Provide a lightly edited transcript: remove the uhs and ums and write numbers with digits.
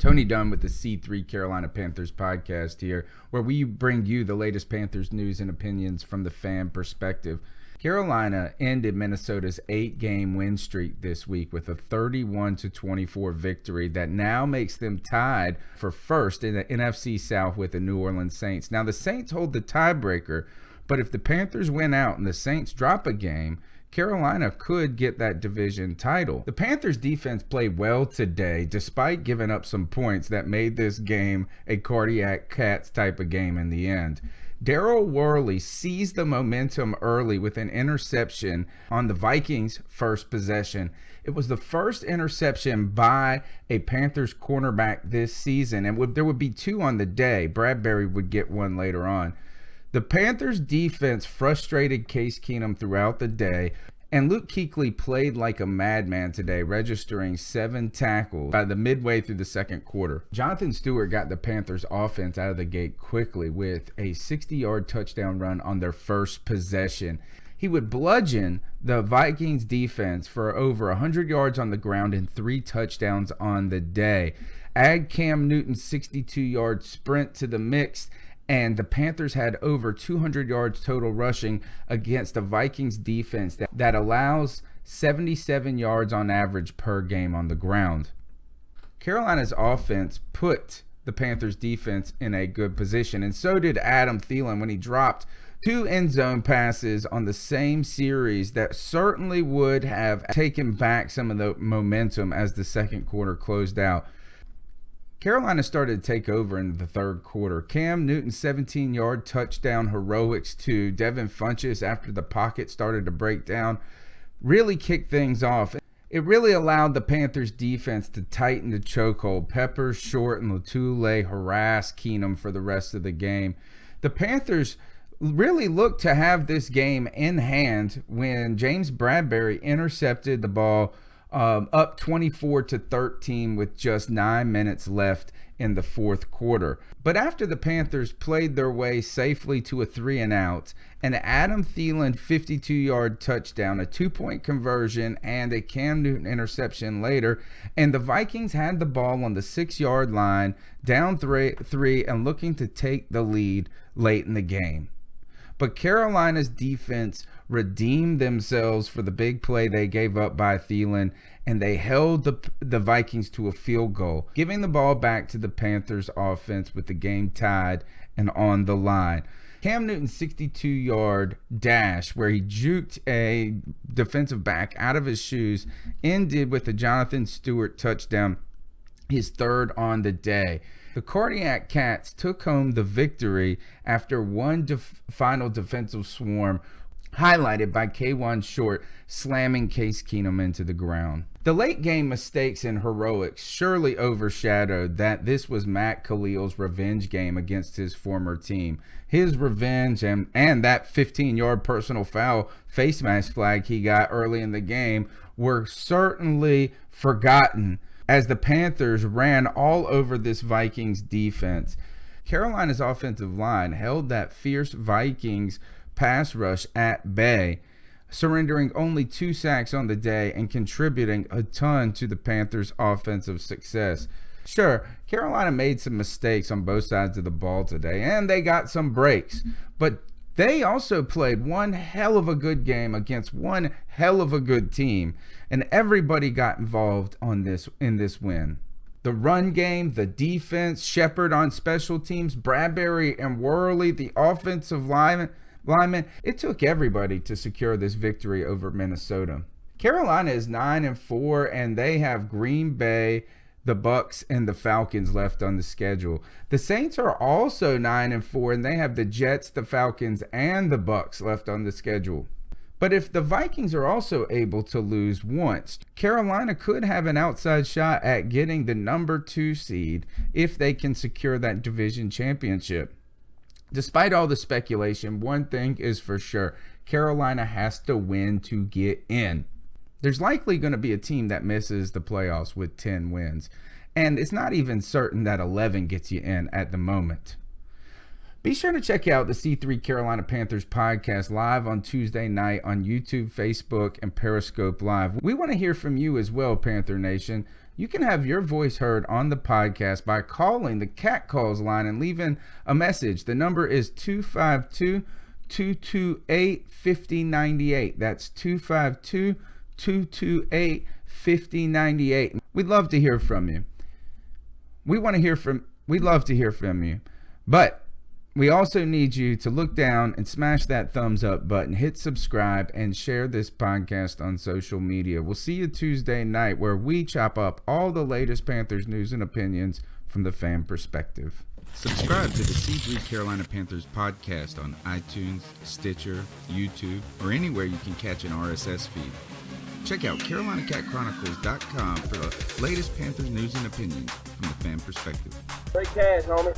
Tony Dunn with the C3 Carolina Panthers podcast here, where we bring you the latest Panthers news and opinions from the fan perspective. Carolina ended Minnesota's 8-game win streak this week with a 31-24 victory that now makes them tied for first in the NFC South with the New Orleans Saints. Now, the Saints hold the tiebreaker, but if the Panthers win out and the Saints drop a game, Carolina could get that division title. The Panthers defense played well today, despite giving up some points that made this game a cardiac cats type of game in the end. Daryl Worley seized the momentum early with an interception on the Vikings' first possession. It was the first interception by a Panthers cornerback this season, and there would be two on the day. Bradbury would get one later on. The Panthers defense frustrated Case Keenum throughout the day, and Luke Kuechly played like a madman today, registering 7 tackles by the midway through the second quarter. Jonathan Stewart got the Panthers offense out of the gate quickly with a 60-yard touchdown run on their first possession. He would bludgeon the Vikings defense for over 100 yards on the ground and 3 touchdowns on the day. Add Cam Newton's 62-yard sprint to the mix, and the Panthers had over 200 yards total rushing against the Vikings defense that allows 77 yards on average per game on the ground. Carolina's offense put the Panthers defense in a good position, and so did Adam Thielen when he dropped 2 end zone passes on the same series that certainly would have taken back some of the momentum as the second quarter closed out. Carolina started to take over in the third quarter. Cam Newton's 17-yard touchdown heroics to Devin Funchess after the pocket started to break down really kicked things off. It really allowed the Panthers defense to tighten the chokehold. Peppers, Short, and Latulle harassed Keenum for the rest of the game. The Panthers really looked to have this game in hand when James Bradbury intercepted the ball up 24-13 with just 9 minutes left in the fourth quarter. But after the Panthers played their way safely to a 3-and-out, an Adam Thielen 52-yard touchdown, a 2-point conversion, and a Cam Newton interception later, and the Vikings had the ball on the 6-yard line, down 3 and looking to take the lead late in the game. But Carolina's defense redeemed themselves for the big play they gave up by Thielen, and they held the Vikings to a field goal, giving the ball back to the Panthers offense with the game tied and on the line. Cam Newton's 62-yard dash, where he juked a defensive back out of his shoes, ended with a Jonathan Stewart touchdown, his third on the day. The Cardiac Cats took home the victory after one final defensive swarm, highlighted by K1 Short slamming Case Keenum into the ground. The late game mistakes and heroics surely overshadowed that this was Matt Khalil's revenge game against his former team. His revenge and that 15-yard personal foul face mask flag he got early in the game were certainly forgotten as the Panthers ran all over this Vikings defense. Carolina's offensive line held that fierce Vikings pass rush at bay, surrendering only 2 sacks on the day and contributing a ton to the Panthers' offensive success. Sure, Carolina made some mistakes on both sides of the ball today, and they got some breaks, but they also played one hell of a good game against one hell of a good team, and everybody got involved in this win. The run game, the defense, Shepard on special teams, Bradbury and Worley, the offensive linemen, it took everybody to secure this victory over Minnesota. Carolina is 9-4, and they have Green Bay, the Bucks, and the Falcons left on the schedule. The Saints are also 9-4, and they have the Jets, the Falcons, and the Bucks left on the schedule. But if the Vikings are also able to lose once, Carolina could have an outside shot at getting the number 2 seed if they can secure that division championship. Despite all the speculation, one thing is for sure: Carolina has to win to get in. There's likely going to be a team that misses the playoffs with 10 wins, and it's not even certain that 11 gets you in at the moment. Be sure to check out the C3 Carolina Panthers podcast live on Tuesday night on YouTube, Facebook, and Periscope Live. We want to hear from you as well, Panther Nation. You can have your voice heard on the podcast by calling the Cat Calls line and leaving a message. The number is 252-228-5098. That's 252-228-5098. We'd love to hear from you. We'd love to hear from you. But we also need you to look down and smash that thumbs up button, hit subscribe, and share this podcast on social media. We'll see you Tuesday night, where we chop up all the latest Panthers news and opinions from the fan perspective. Subscribe to the C3 Carolina Panthers podcast on iTunes, Stitcher, YouTube, or anywhere you can catch an RSS feed. Check out CarolinaCatChronicles.com for the latest Panthers news and opinions from the fan perspective. Great cash, homie.